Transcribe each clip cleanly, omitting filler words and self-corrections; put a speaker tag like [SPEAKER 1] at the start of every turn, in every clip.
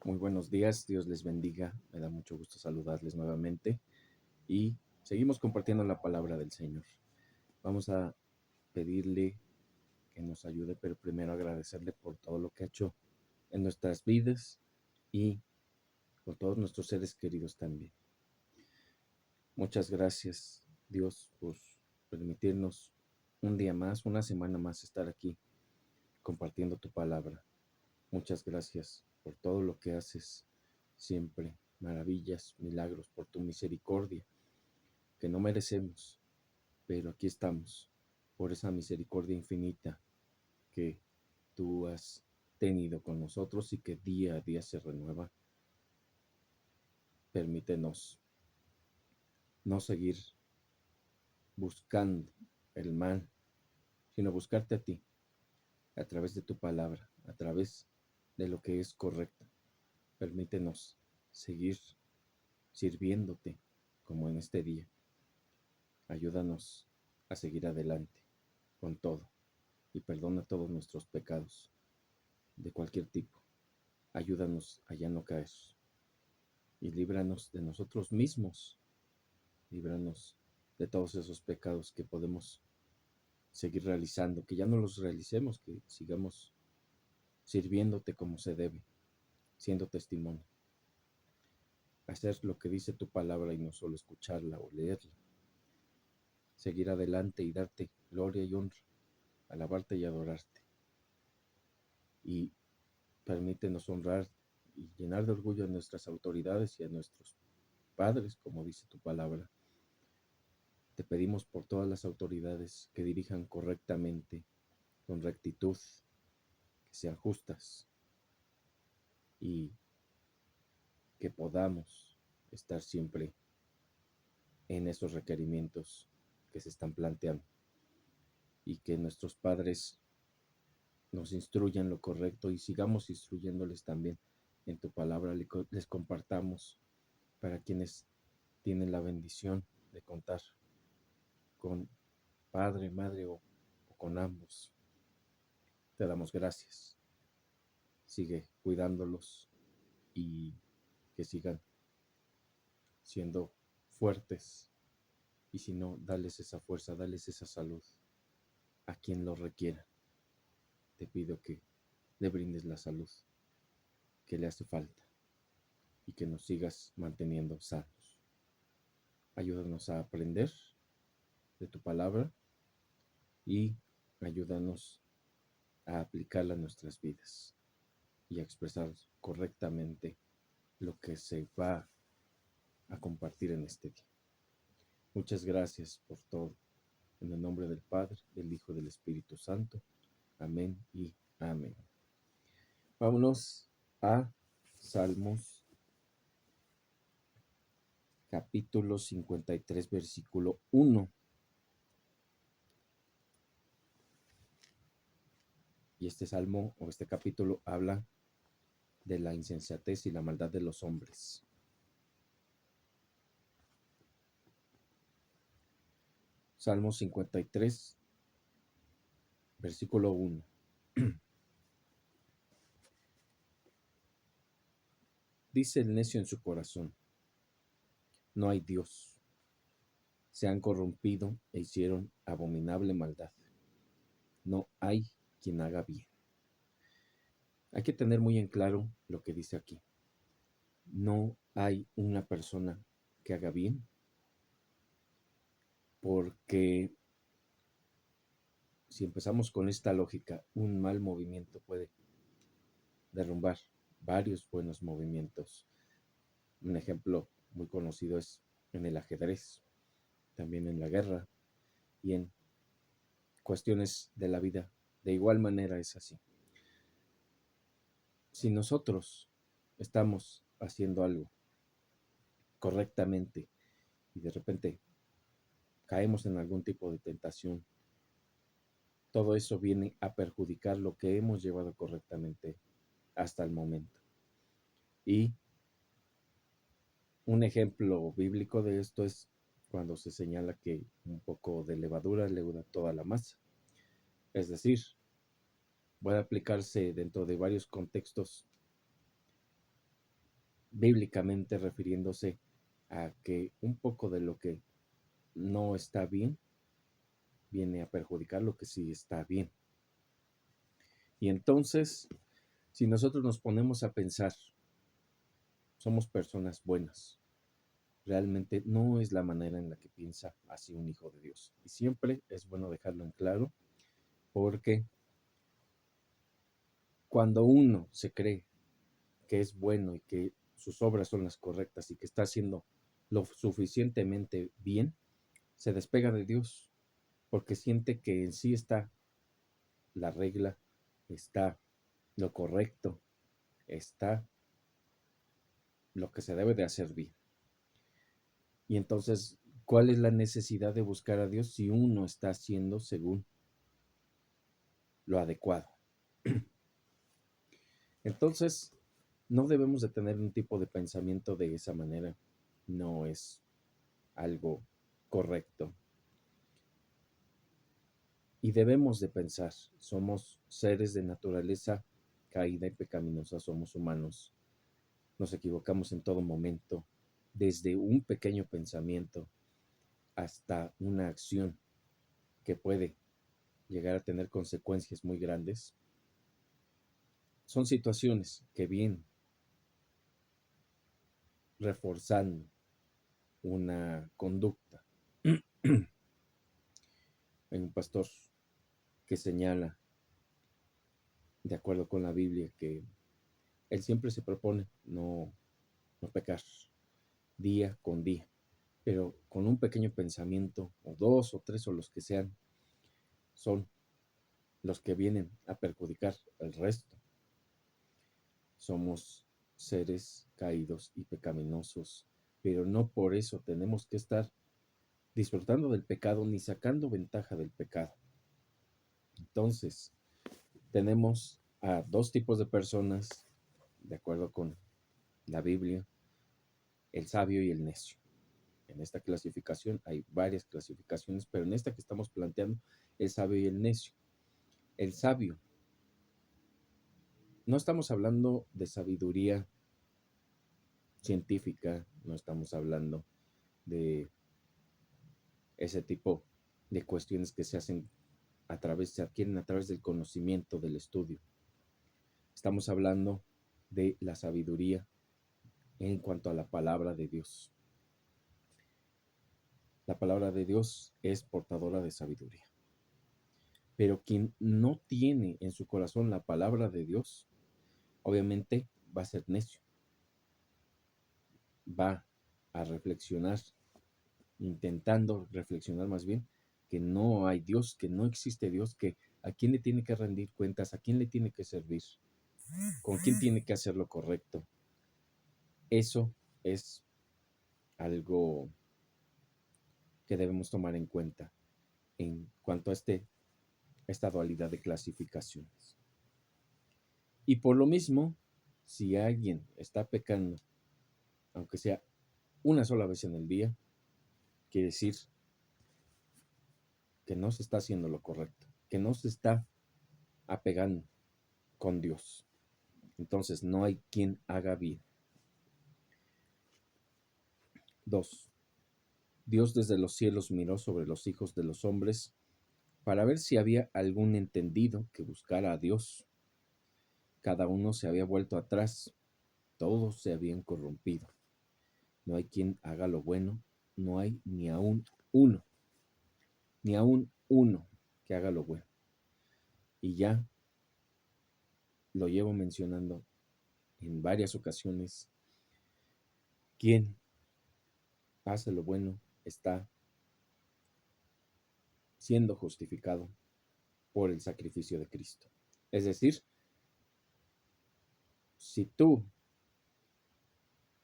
[SPEAKER 1] Muy buenos días, Dios les bendiga. Me da mucho gusto saludarles nuevamente y seguimos compartiendo la palabra del Señor. Vamos a pedirle que nos ayude, pero primero agradecerle por todo lo que ha hecho en nuestras vidas y con todos nuestros seres queridos también. Muchas gracias, Dios, por permitirnos un día más, una semana más estar aquí compartiendo tu palabra. Muchas gracias por todo lo que haces siempre, maravillas, milagros, por tu misericordia, que no merecemos, pero aquí estamos, por esa misericordia infinita que tú has tenido con nosotros y que día a día se renueva. Permítenos no seguir buscando el mal, sino buscarte a ti, a través de tu palabra, a través de lo que es correcto. Permítenos seguir sirviéndote como en este día. Ayúdanos a seguir adelante con todo y perdona todos nuestros pecados de cualquier tipo. Ayúdanos a ya no caer y líbranos de nosotros mismos. Líbranos de todos esos pecados que podemos seguir realizando, que ya no los realicemos, que sigamos sirviéndote como se debe, siendo testimonio. Hacer lo que dice tu palabra y no solo escucharla o leerla. Seguir adelante y darte gloria y honra, alabarte y adorarte. Y permítenos honrar y llenar de orgullo a nuestras autoridades y a nuestros padres, como dice tu palabra. Te pedimos por todas las autoridades que dirijan correctamente, con rectitud, que sean justas y que podamos estar siempre en esos requerimientos que se están planteando y que nuestros padres nos instruyan lo correcto y sigamos instruyéndoles también en tu palabra, les compartamos para quienes tienen la bendición de contar con padre, madre o con ambos. Te damos gracias. Sigue cuidándolos y que sigan siendo fuertes. Y si no, dales esa fuerza, dales esa salud a quien lo requiera. Te pido que le brindes la salud que le hace falta y que nos sigas manteniendo sanos. Ayúdanos a aprender de tu palabra y ayúdanos a aplicarla a nuestras vidas y a expresar correctamente lo que se va a compartir en este día. Muchas gracias por todo. En el nombre del Padre, del Hijo y del Espíritu Santo. Amén y amén. Vámonos a Salmos capítulo 53, versículo 1. Y este salmo o este capítulo habla de la insensatez y la maldad de los hombres. Salmo 53, versículo 1. Dice el necio en su corazón: no hay Dios. Se han corrompido e hicieron abominable maldad. No hay quien haga bien. Hay que tener muy en claro lo que dice aquí. No hay una persona que haga bien, porque si empezamos con esta lógica, un mal movimiento puede derrumbar varios buenos movimientos. Un ejemplo muy conocido es en el ajedrez, también en la guerra y en cuestiones de la vida. De igual manera es así. Si nosotros estamos haciendo algo correctamente y de repente caemos en algún tipo de tentación, todo eso viene a perjudicar lo que hemos llevado correctamente hasta el momento. Y un ejemplo bíblico de esto es cuando se señala que un poco de levadura leuda toda la masa. Es decir, puede aplicarse dentro de varios contextos bíblicamente refiriéndose a que un poco de lo que no está bien viene a perjudicar lo que sí está bien. Y entonces, si nosotros nos ponemos a pensar, somos personas buenas, realmente no es la manera en la que piensa así un hijo de Dios. Y siempre es bueno dejarlo en claro, porque cuando uno se cree que es bueno y que sus obras son las correctas y que está haciendo lo suficientemente bien, se despega de Dios, porque siente que en sí está la regla, está lo correcto, está lo que se debe de hacer bien. Y entonces, ¿cuál es la necesidad de buscar a Dios si uno está haciendo según lo adecuado? Entonces, no debemos de tener un tipo de pensamiento de esa manera. No es algo correcto. Y debemos de pensar, somos seres de naturaleza caída y pecaminosa, somos humanos. Nos equivocamos en todo momento, desde un pequeño pensamiento hasta una acción que puede llegar a tener consecuencias muy grandes. Son situaciones que vienen reforzando una conducta. Hay un pastor que señala, de acuerdo con la Biblia, que él siempre se propone no pecar día con día, pero con un pequeño pensamiento, o dos o tres o los que sean, son los que vienen a perjudicar al resto. Somos seres caídos y pecaminosos, pero no por eso tenemos que estar disfrutando del pecado ni sacando ventaja del pecado. Entonces, tenemos a dos tipos de personas, de acuerdo con la Biblia, el sabio y el necio. En esta clasificación hay varias clasificaciones, pero en esta que estamos planteando, el sabio y el necio. El sabio, no estamos hablando de sabiduría científica, no estamos hablando de ese tipo de cuestiones que se hacen se adquieren a través del conocimiento, del estudio. Estamos hablando de la sabiduría en cuanto a la palabra de Dios. La palabra de Dios es portadora de sabiduría. Pero quien no tiene en su corazón la palabra de Dios, obviamente va a ser necio. Va a reflexionar, intentando reflexionar más bien, que no hay Dios, que no existe Dios, que a quién le tiene que rendir cuentas, a quién le tiene que servir, con quién tiene que hacer lo correcto. Eso es algo que debemos tomar en cuenta en cuanto a esta dualidad de clasificaciones. Y por lo mismo, si alguien está pecando, aunque sea una sola vez en el día, quiere decir que no se está haciendo lo correcto, que no se está apegando con Dios. Entonces no hay quien haga bien. 2. Dios desde los cielos miró sobre los hijos de los hombres para ver si había algún entendido que buscara a Dios. Cada uno se había vuelto atrás, todos se habían corrompido. No hay quien haga lo bueno, no hay ni aún uno, ni aún uno que haga lo bueno. Y ya lo llevo mencionando en varias ocasiones, quien hace lo bueno está siendo justificado por el sacrificio de Cristo. Es decir, si tú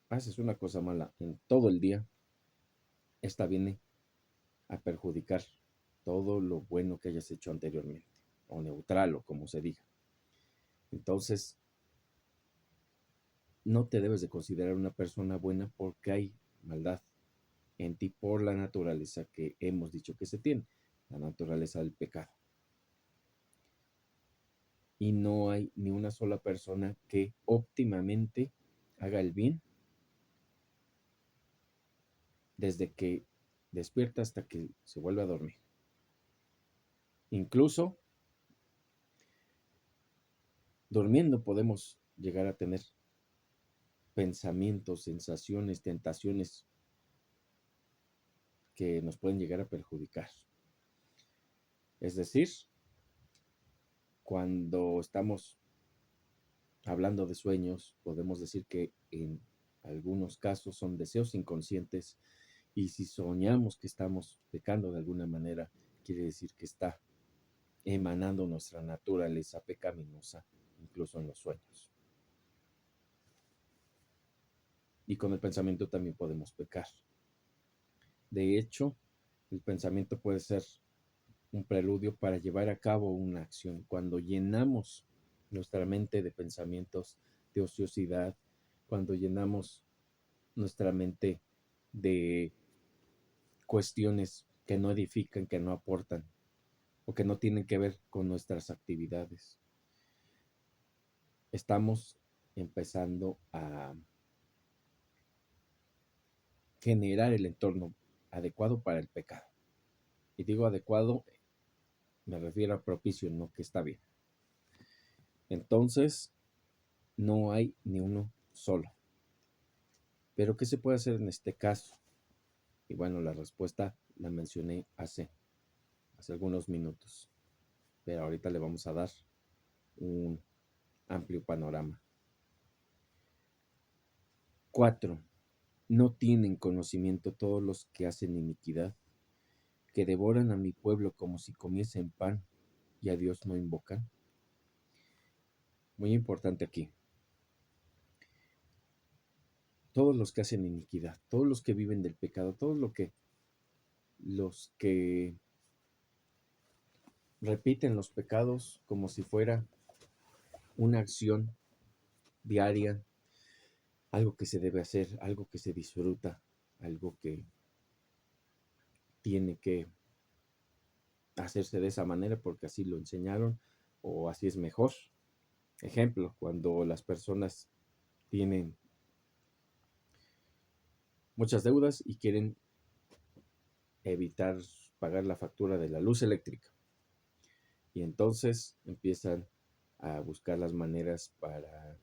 [SPEAKER 1] haces una cosa mala en todo el día, esta viene a perjudicar todo lo bueno que hayas hecho anteriormente, o neutral, o como se diga. Entonces, no te debes de considerar una persona buena porque hay maldad en ti por la naturaleza que hemos dicho que se tiene, la naturaleza del pecado. Y no hay ni una sola persona que óptimamente haga el bien desde que despierta hasta que se vuelve a dormir. Incluso durmiendo podemos llegar a tener pensamientos, sensaciones, tentaciones que nos pueden llegar a perjudicar. Es decir, cuando estamos hablando de sueños, podemos decir que en algunos casos son deseos inconscientes y si soñamos que estamos pecando de alguna manera, quiere decir que está emanando nuestra naturaleza pecaminosa, incluso en los sueños. Y con el pensamiento también podemos pecar. De hecho, el pensamiento puede ser un preludio para llevar a cabo una acción. Cuando llenamos nuestra mente de pensamientos de ociosidad, cuando llenamos nuestra mente de cuestiones que no edifican, que no aportan o que no tienen que ver con nuestras actividades, estamos empezando a generar el entorno adecuado para el pecado. Y digo adecuado, me refiero a propicio, no que está bien. Entonces, no hay ni uno solo. Pero, ¿qué se puede hacer en este caso? Y bueno, la respuesta la mencioné hace algunos minutos. Pero ahorita le vamos a dar un amplio panorama. 4. No tienen conocimiento todos los que hacen iniquidad, que devoran a mi pueblo como si comiesen pan y a Dios no invocan. Muy importante aquí. Todos los que hacen iniquidad, todos los que viven del pecado, todos los que repiten los pecados como si fuera una acción diaria, algo que se debe hacer, algo que se disfruta, algo que tiene que hacerse de esa manera porque así lo enseñaron o así es mejor. Ejemplo, cuando las personas tienen muchas deudas y quieren evitar pagar la factura de la luz eléctrica. Y entonces empiezan a buscar las maneras para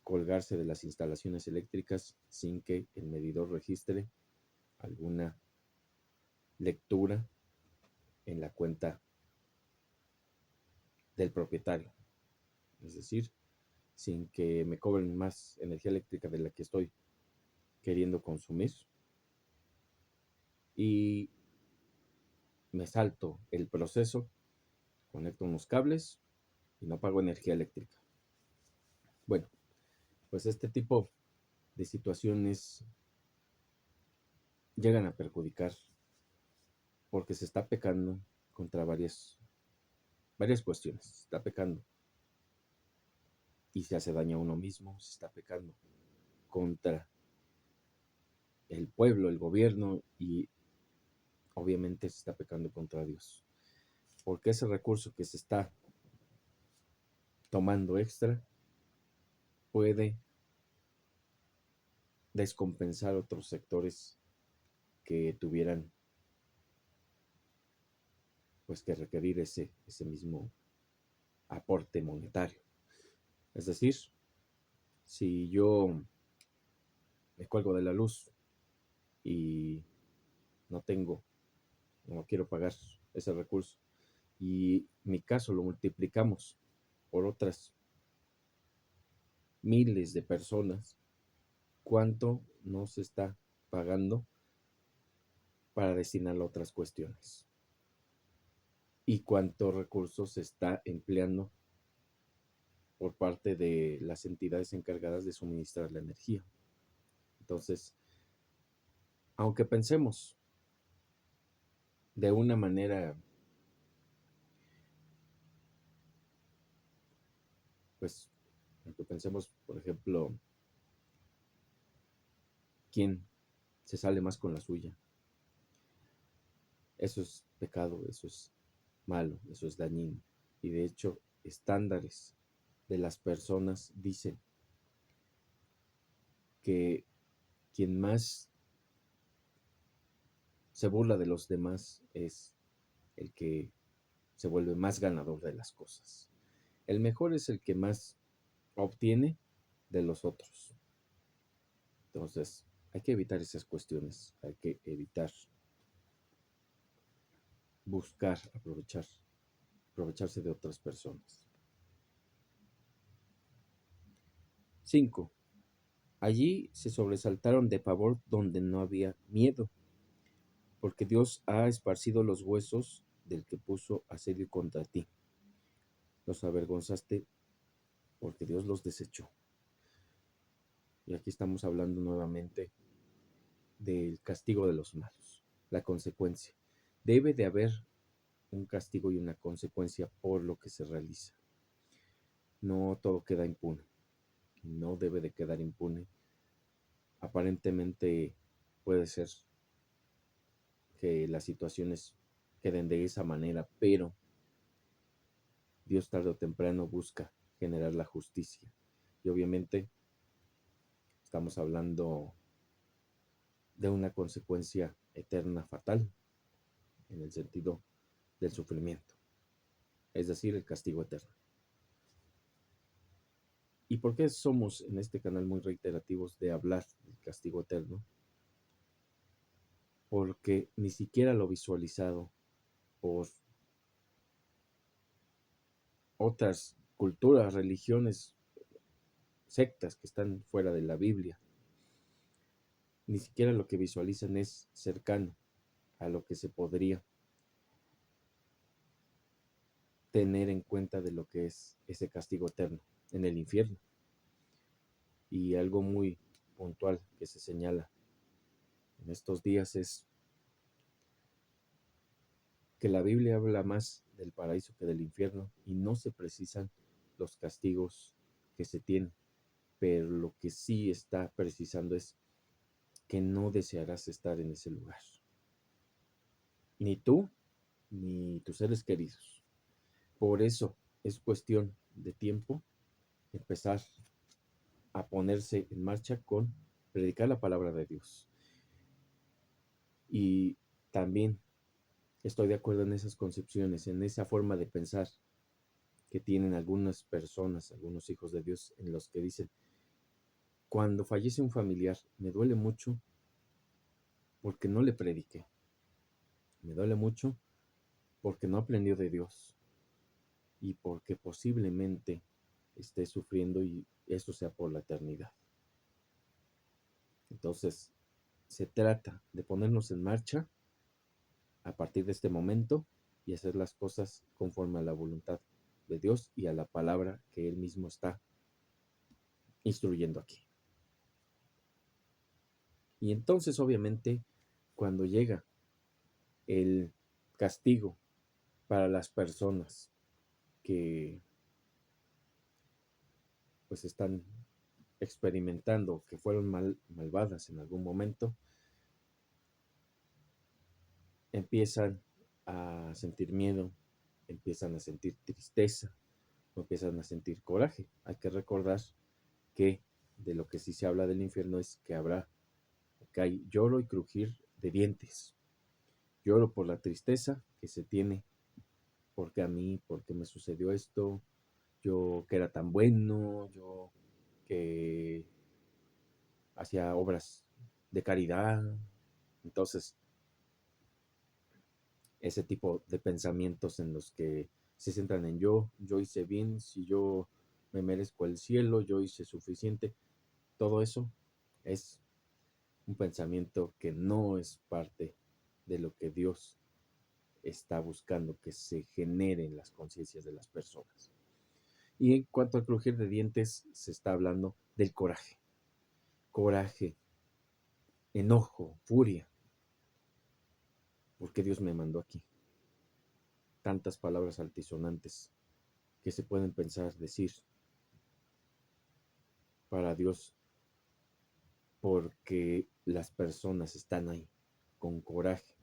[SPEAKER 1] colgarse de las instalaciones eléctricas sin que el medidor registre alguna lectura en la cuenta del propietario. Es decir, sin que me cobren más energía eléctrica de la que estoy queriendo consumir. Y me salto el proceso, conecto unos cables y no pago energía eléctrica. Bueno, pues este tipo de situaciones llegan a perjudicar porque se está pecando contra varias cuestiones. Se está pecando y se hace daño a uno mismo, se está pecando contra el pueblo, el gobierno y obviamente se está pecando contra Dios. Porque ese recurso que se está tomando extra puede descompensar otros sectores que tuvieran pues que requerir ese mismo aporte monetario. Es decir, si yo me cuelgo de la luz y no quiero pagar ese recurso y mi caso lo multiplicamos por otras miles de personas, ¿cuánto no se está pagando para destinarlo a otras cuestiones? ¿Y cuántos recursos se está empleando por parte de las entidades encargadas de suministrar la energía? Entonces, aunque pensemos de una manera, pues, aunque pensemos, por ejemplo, quién se sale más con la suya, eso es pecado, eso es malo, eso es dañino. Y de hecho, estándares de las personas dicen que quien más se burla de los demás es el que se vuelve más ganador de las cosas. El mejor es el que más obtiene de los otros. Entonces, hay que evitar esas cuestiones, hay que evitar buscar aprovecharse de otras personas. 5. Allí se sobresaltaron de pavor donde no había miedo, porque Dios ha esparcido los huesos del que puso asedio contra ti. Los avergonzaste porque Dios los desechó. Y aquí estamos hablando nuevamente del castigo de los malos, la consecuencia. Debe de haber un castigo y una consecuencia por lo que se realiza. No todo queda impune. No debe de quedar impune. Aparentemente puede ser que las situaciones queden de esa manera, pero Dios tarde o temprano busca generar la justicia. Y obviamente estamos hablando de una consecuencia eterna fatal en el sentido del sufrimiento, es decir, el castigo eterno. ¿Y por qué somos en este canal muy reiterativos de hablar del castigo eterno? Porque ni siquiera lo visualizado por otras culturas, religiones, sectas que están fuera de la Biblia, ni siquiera lo que visualizan es cercano a lo que se podría tener en cuenta de lo que es ese castigo eterno en el infierno. Y algo muy puntual que se señala en estos días es que la Biblia habla más del paraíso que del infierno y no se precisan los castigos que se tienen, pero lo que sí está precisando es que no desearás estar en ese lugar, ni tú ni tus seres queridos. Por eso es cuestión de tiempo empezar a ponerse en marcha con predicar la palabra de Dios. Y también estoy de acuerdo en esas concepciones, en esa forma de pensar que tienen algunas personas, algunos hijos de Dios, en los que dicen, cuando fallece un familiar, me duele mucho porque no le prediqué, me duele mucho porque no aprendió de Dios y porque posiblemente esté sufriendo y eso sea por la eternidad. Entonces, se trata de ponernos en marcha a partir de este momento y hacer las cosas conforme a la voluntad de Dios y a la palabra que Él mismo está instruyendo aquí. Y entonces, obviamente, cuando llega el castigo para las personas que pues están experimentando, que fueron malvadas en algún momento, empiezan a sentir miedo, empiezan a sentir tristeza, empiezan a sentir coraje. Hay que recordar que de lo que sí se habla del infierno es que hay lloro y crujir de dientes. Lloro por la tristeza que se tiene, porque a mí, porque me sucedió esto, yo que era tan bueno, yo que hacía obras de caridad. Entonces, ese tipo de pensamientos en los que se centran en yo hice bien, si yo me merezco el cielo, yo hice suficiente, todo eso es un pensamiento que no es parte de lo que Dios está buscando que se genere en las conciencias de las personas. Y en cuanto al crujir de dientes, se está hablando del coraje. Coraje, enojo, furia. ¿Por qué Dios me mandó aquí? Tantas palabras altisonantes que se pueden pensar, decir para Dios, porque las personas están ahí con coraje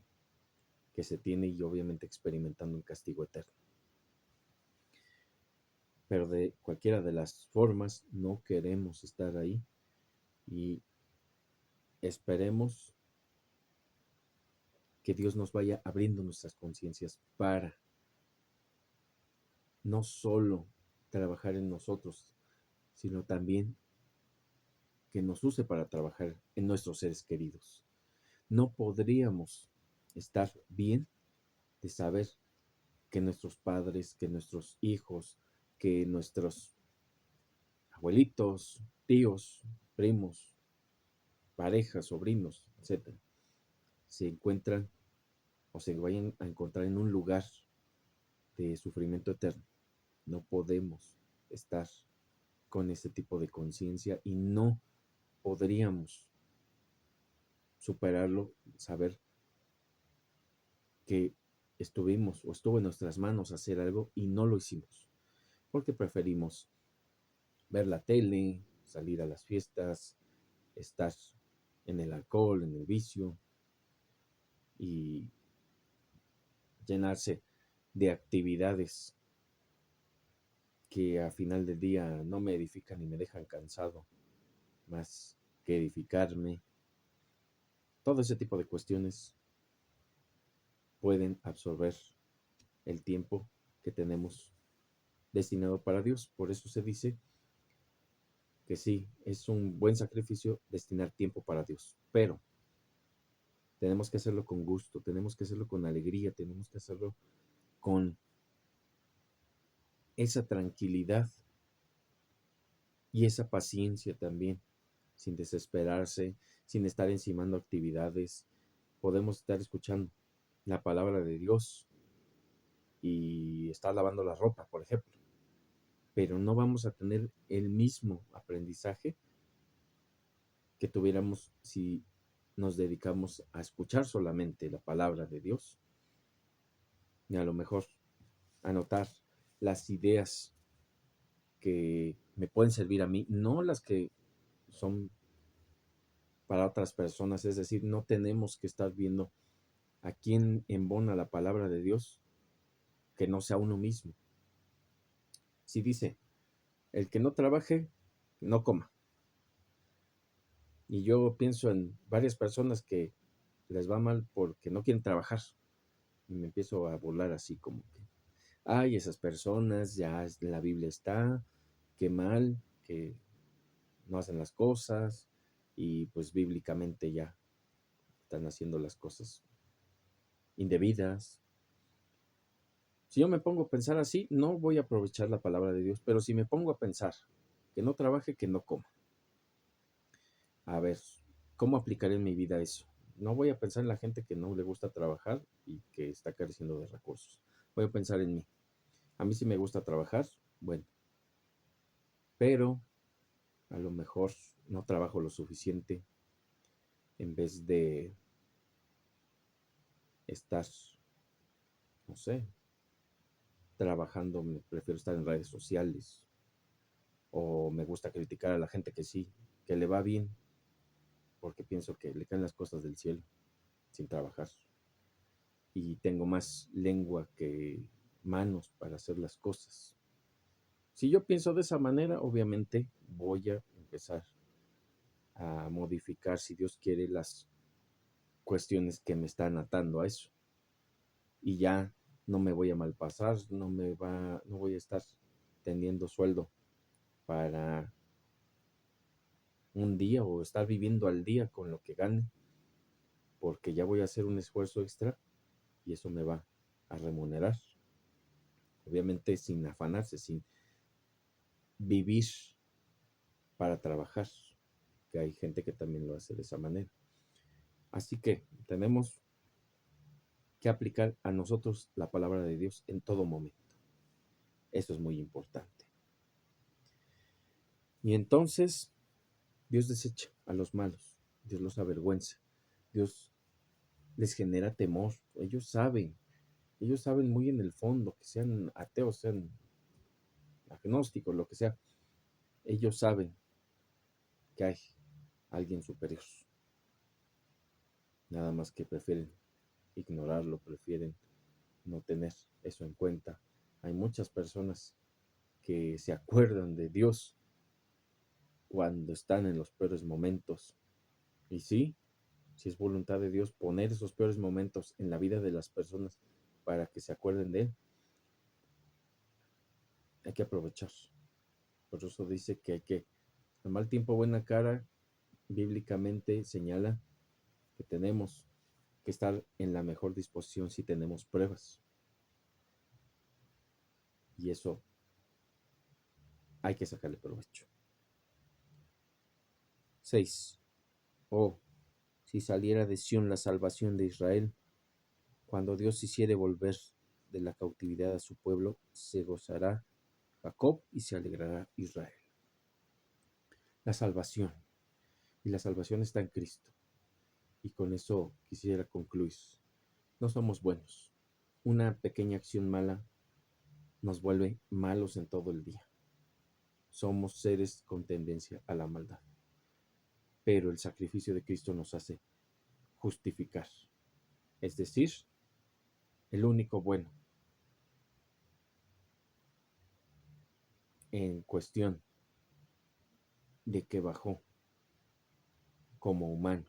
[SPEAKER 1] que se tiene y obviamente experimentando un castigo eterno. Pero de cualquiera de las formas no queremos estar ahí y esperemos que Dios nos vaya abriendo nuestras conciencias para no solo trabajar en nosotros, sino también que nos use para trabajar en nuestros seres queridos. No podríamos estar bien de saber que nuestros padres, que nuestros hijos, que nuestros abuelitos, tíos, primos, parejas, sobrinos, etcétera, se encuentran o se vayan a encontrar en un lugar de sufrimiento eterno. No podemos estar con ese tipo de conciencia y no podríamos superarlo, saber que estuvimos o estuvo en nuestras manos hacer algo y no lo hicimos, porque preferimos ver la tele, salir a las fiestas, estar en el alcohol, en el vicio y llenarse de actividades que a final del día no me edifican y me dejan cansado, más que edificarme. Todo ese tipo de cuestiones pueden absorber el tiempo que tenemos destinado para Dios. Por eso se dice que sí, es un buen sacrificio destinar tiempo para Dios, pero tenemos que hacerlo con gusto, tenemos que hacerlo con alegría, tenemos que hacerlo con esa tranquilidad y esa paciencia también, sin desesperarse, sin estar encimando actividades. Podemos estar escuchando la palabra de Dios y estar lavando la ropa, por ejemplo, pero no vamos a tener el mismo aprendizaje que tuviéramos si nos dedicamos a escuchar solamente la palabra de Dios y a lo mejor anotar las ideas que me pueden servir a mí, no las que son para otras personas. Es decir, no tenemos que estar viendo a quién embona la palabra de Dios que no sea uno mismo. Si dice, el que no trabaje, no coma. Y yo pienso en varias personas que les va mal porque no quieren trabajar. Y me empiezo a burlar así como que, ay, esas personas, ya en la Biblia está, qué mal, que no hacen las cosas y pues bíblicamente ya están haciendo las cosas indebidas. Si yo me pongo a pensar así, no voy a aprovechar la palabra de Dios, pero si me pongo a pensar que no trabaje, que no coma. A ver, ¿cómo aplicaré en mi vida eso? No voy a pensar en la gente que no le gusta trabajar y que está careciendo de recursos. Voy a pensar en mí. A mí sí me gusta trabajar, bueno, pero a lo mejor no trabajo lo suficiente en vez de estar, no sé, trabajando, me prefiero estar en redes sociales o me gusta criticar a la gente que sí, que le va bien, porque pienso que le caen las cosas del cielo sin trabajar y tengo más lengua que manos para hacer las cosas. Si yo pienso de esa manera, obviamente voy a empezar a modificar, si Dios quiere, las cuestiones que me están atando a eso. Y ya no me voy a malpasar, no voy a estar teniendo sueldo para un día o estar viviendo al día con lo que gane, porque ya voy a hacer un esfuerzo extra y eso me va a remunerar. Obviamente sin afanarse, sin vivir para trabajar, que hay gente que también lo hace de esa manera. Así que tenemos que aplicar a nosotros la palabra de Dios en todo momento. Eso es muy importante. Y entonces Dios desecha a los malos, Dios los avergüenza, Dios les genera temor. Ellos saben muy en el fondo, que sean ateos, sean agnósticos, lo que sea, ellos saben que hay alguien superior. Nada más que prefieren ignorarlo, prefieren no tener eso en cuenta. Hay muchas personas que se acuerdan de Dios cuando están en los peores momentos. Y sí, Si es voluntad de Dios poner esos peores momentos en la vida de las personas para que se acuerden de Él, hay que aprovechar. Por eso dice que hay que, al mal tiempo, buena cara, bíblicamente señala que tenemos que estar en la mejor disposición si tenemos pruebas. Y eso hay que sacarle provecho. 6. Oh, si saliera de Sión la salvación de Israel, cuando Dios hiciere volver de la cautividad a su pueblo, se gozará Jacob y se alegrará Israel. La salvación. Y la salvación está en Cristo. Y con eso quisiera concluir. No somos buenos. Una pequeña acción mala nos vuelve malos en todo el día. Somos seres con tendencia a la maldad. Pero el sacrificio de Cristo nos hace justificar. Es decir, el único bueno en cuestión de que bajó como humano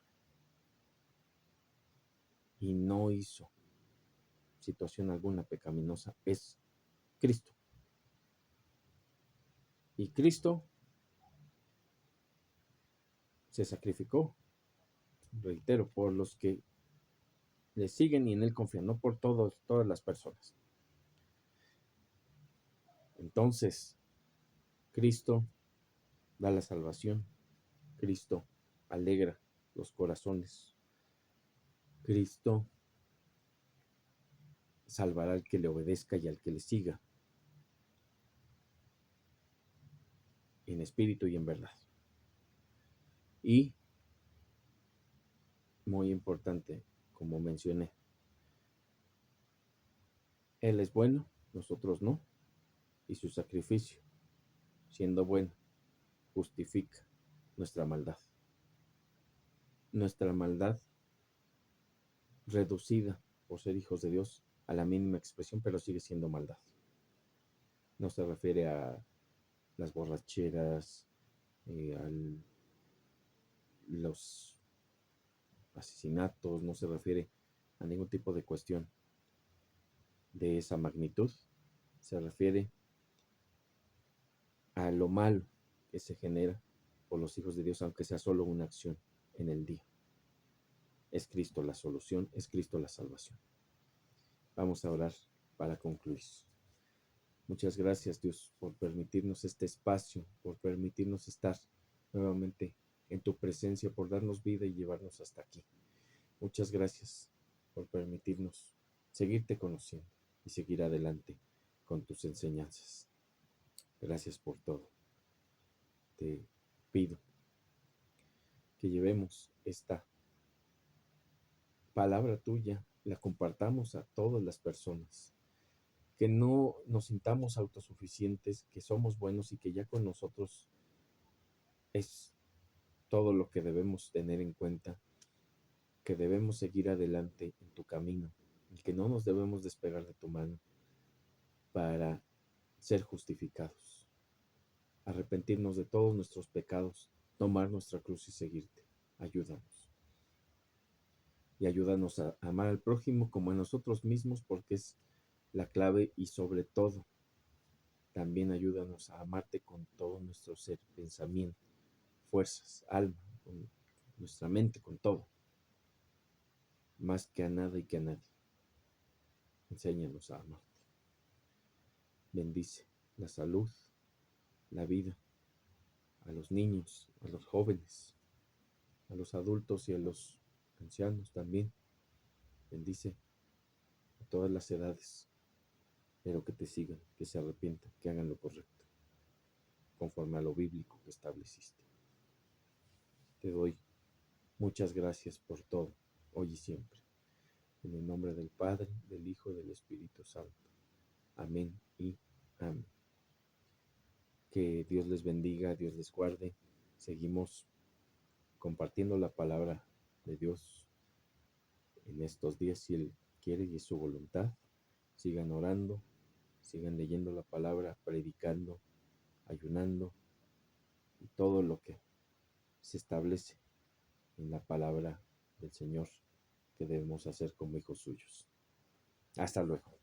[SPEAKER 1] y no hizo situación alguna pecaminosa es Cristo. Y Cristo se sacrificó, reitero, por los que le siguen y en Él confían, no por todas las personas. Entonces, Cristo da la salvación, Cristo alegra los corazones, Cristo salvará al que le obedezca y al que le siga, en espíritu y en verdad. Y, muy importante, como mencioné, Él es bueno, nosotros no, y su sacrificio, siendo bueno, justifica nuestra maldad. Nuestra maldad reducida por ser hijos de Dios a la mínima expresión, pero sigue siendo maldad. No se refiere a las borracheras, a los asesinatos, no se refiere a ningún tipo de cuestión de esa magnitud. Se refiere a lo malo que se genera por los hijos de Dios, aunque sea solo una acción en el día. Es Cristo la solución, es Cristo la salvación. Vamos a orar para concluir. Muchas gracias, Dios, por permitirnos este espacio, por permitirnos estar nuevamente en tu presencia, por darnos vida y llevarnos hasta aquí. Muchas gracias por permitirnos seguirte conociendo y seguir adelante con tus enseñanzas. Gracias por todo. Te pido que llevemos esta palabra tuya, la compartamos a todas las personas, que no nos sintamos autosuficientes, que somos buenos y que ya con nosotros es todo lo que debemos tener en cuenta, que debemos seguir adelante en tu camino y que no nos debemos despegar de tu mano para ser justificados, arrepentirnos de todos nuestros pecados, tomar nuestra cruz y seguirte. Ayúdanos. Y ayúdanos a amar al prójimo como a nosotros mismos, porque es la clave, y sobre todo, también ayúdanos a amarte con todo nuestro ser, pensamiento, fuerzas, alma, con nuestra mente, con todo, más que a nada y que a nadie. Enséñanos a amarte. Bendice la salud, la vida, a los niños, a los jóvenes, a los adultos y a los ancianos también. Bendice a todas las edades, pero que te sigan, que se arrepientan, que hagan lo correcto, conforme a lo bíblico que estableciste. Te doy muchas gracias por todo, hoy y siempre. En el nombre del Padre, del Hijo y del Espíritu Santo. Amén y amén. Que Dios les bendiga, Dios les guarde. Seguimos compartiendo la palabra de Dios en estos días, si Él quiere y es su voluntad. Sigan orando, sigan leyendo la palabra, predicando, ayunando y todo lo que se establece en la palabra del Señor que debemos hacer como hijos suyos. Hasta luego.